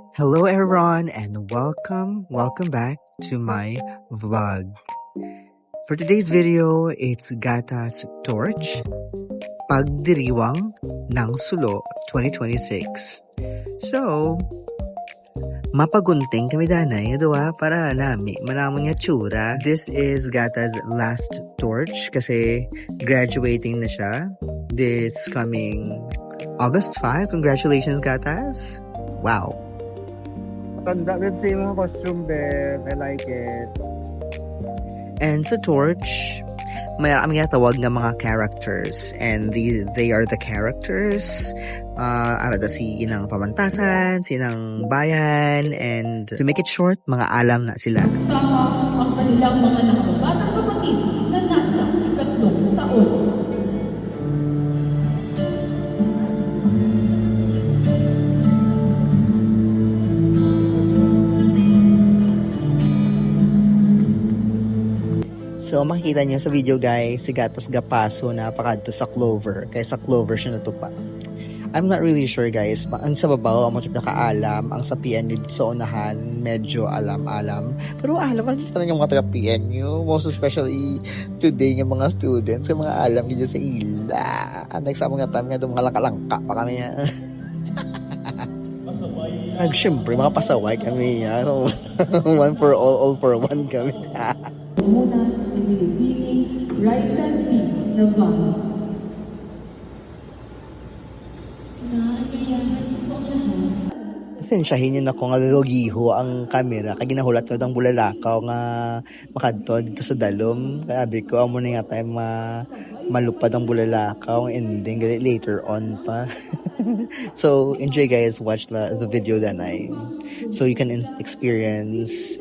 Hello everyone and welcome back to my vlog. For today's video, it's Gatas Torch, Pagdiriwang ng Sulo 2026. So, mapagunting kami danay, diba? Para nami, manamon nga tsura. This is Gata's last torch kasi graduating na siya this coming August 5. Congratulations, Gatas! Wow! Tanda, let's say mga costume, babe. I like it. And sa torch, may kami tawag ng mga characters. And they are the characters. Arada si inang pamantasan, sinang bayan. And to make it short, mga alam na sila. Kasama ang kanilang mga nakabatang kapatid na nasa 3 taon. So makikita niyo sa video guys, si Gatas gapaso na pakadto sa Clover. Kaya sa Clover siya natupa. I'm not really sure guys. Ang sa babaw, ang mga nakaalam. Ang sa PNU sa unahan, medyo alam-alam. Pero alam, makikita na yung mga taga-PNU. Most especially today yung mga students. Yung mga alam dito sa ila. Ang sa mga time nga doon mga langka pa kami yan. Siyempre, mga pasaway kami yan. One for all for one kami. Muna ni Bilibili Raisa D. Navarro. Inaanyayahan po ang lahat. Sensyahin yun ako nga logiho ang camera. Kaya ginahulat ko ng bulalakaw nga makadto dito sa dalom. Kaya sabi ko, amo na nga tayo malupad ang bulalakaw. Ang ending, later on pa. So, enjoy guys. Watch the video danay. So, you can experience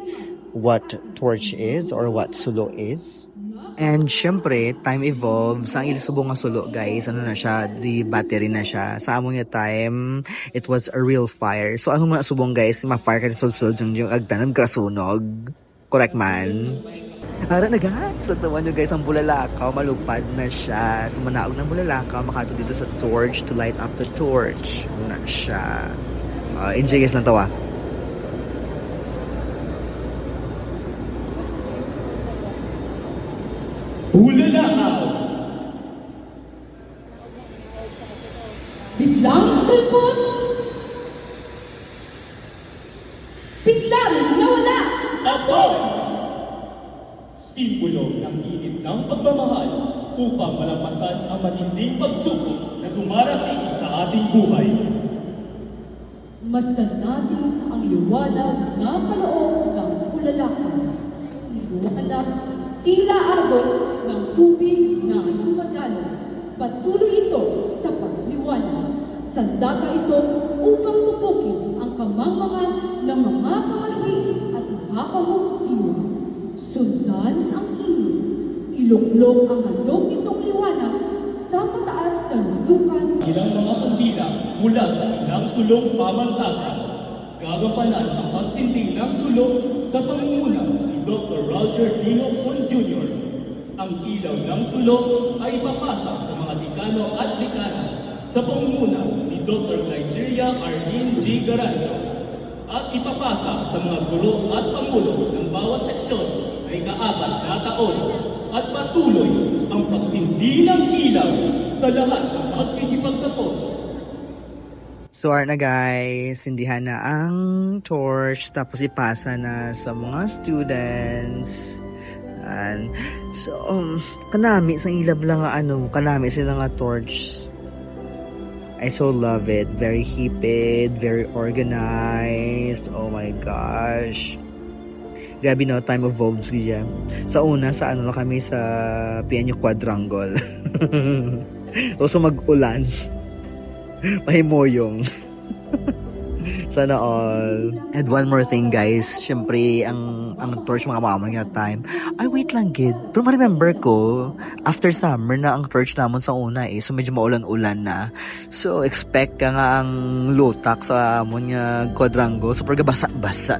what torch is or what sulo is. And syempre, time evolves. Ang ilisubong nga sulo, guys, ano na siya, the battery na siya. Sa among nga time, it was a real fire. So, ano mga subong, guys, ma-fire ka sulod yung agtanam krasunog. Correct man? Ara na guys, sa tawa nyo guys, ang bulalakaw, malupad na siya. So, manaog ng bulalakaw, makato dito sa torch to light up the torch. Ano na siya. Enjoy guys ng tawa. Bulalakaw! Biglang sulpot. Bigla rin nawala. Apoy! Simbolo ng init ng pagmamahal upang malampasan ang matinding pagsubok na dumarating sa ating buhay. Masdan natin ang liwanag na kaloob ng bulalakaw. Liwanag tila agos ng tubig na dumadalo. Patuloy ito sa pagliwanag. Sandata ito upang tupukin ang kamangmangan ng mga pamahiin at mga kahugtiwa. Sundan ang init. Iluklok ang handog nitong liwanag sa mataas na lukan. Ilang mga kandila mula sa ilang sulong pamantasan. Gagampanan ang pagsinting ng sulong sa pangunguna ni Dr. Roger Dinoson Jr. Ang ilaw ng sulong ay ipapasa sa mga dekano at dekana sa pangunguna ni Dr. Glyceria Arlene G. Garancho at ipapasa sa mga guro at pangulo ng bawat seksyon na ika-4 na taon at patuloy ang pagsindi ng ilaw sa lahat ng pagsisipagtapos. So, na guys, sindihan na ang torch, tapos ipasa na sa mga students. And, so, kanami, sa ilab lang kanami sila nga torch. I so love it. Very hipid, very organized. Oh my gosh. Grabe no, time evolves ganyan. Sa una, sa lang kami sa PNU Quadrangle. So, mag-ulan. Mahimoyong. Sana all. And one more thing guys, syempre ang torch mga mama nga time. Ay wait lang gid. Pero ma-remember ko after summer na ang torch namon sa una so medyo maulan-ulan na. So expect ka nga ang lutak sa amon nga quadrangle super basa-basa.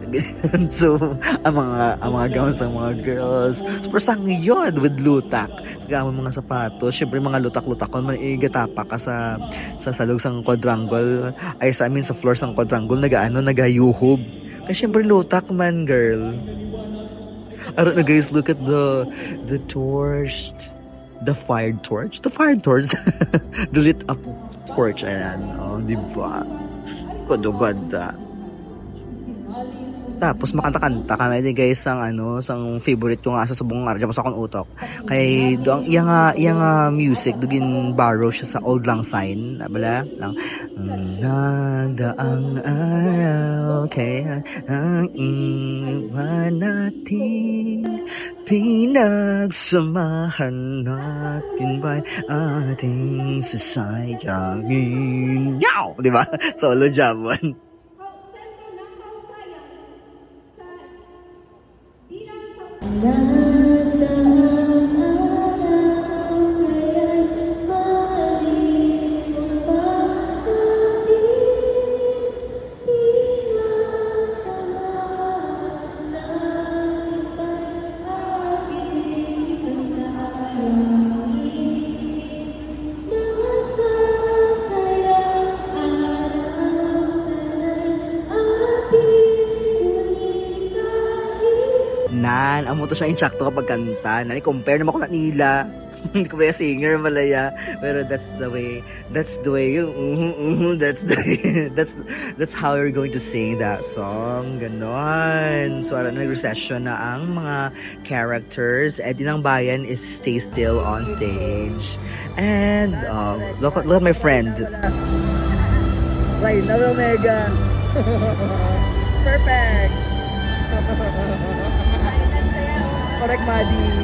So ang mga gowns sa mga girls super sangyod with lutak. Sa amon mga sapatos, syempre mga lutak-lutak kon man igatapa ka sa salog sang quadrangle ay sa amin sa floor sang quadrangle nagayuhob. Kasi syempre lotak man, girl. I don't know, guys, look at the torch. The fired torch? The fired torch. The lit up torch. Ayan. Oh, di ba? Ganda. Tapos makanta-kanta kami din guys sang favorite ko nga sa subong nga dyan sa akong utok. Kay doang iya nga music dugin borrow siya sa Old Lang Syne, bala lang. Nagdaang araw kaya ang iwan natin pinagsamahan natin ba'y ating sasayangin. Yow! Diba? Solo jamon. Amo to siya insakto kapag kanta. Compare naman ko na nila. Hindi ko ba singer malaya. Pero that's the way that's the that's how you're going to sing that song. Ganon. So nag-recession na ang mga characters. Eddie ng Bayan is stay still on stage. And look at my friend. Right, Nova Omega. Perfect. Correct, Maddie.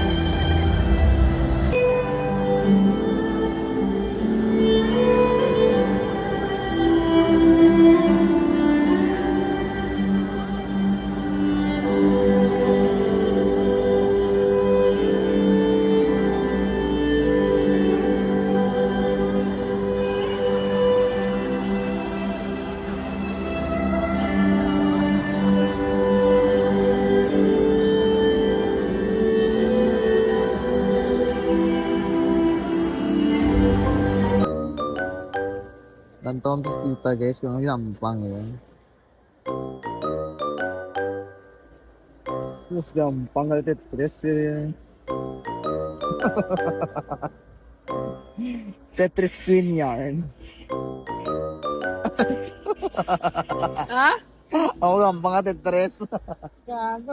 Nantong tos tita guys, kung gampang yun. Sus gampang ka Tetris yun. Tetris Queen yarn. Ha? Ako gampang ka Tetris.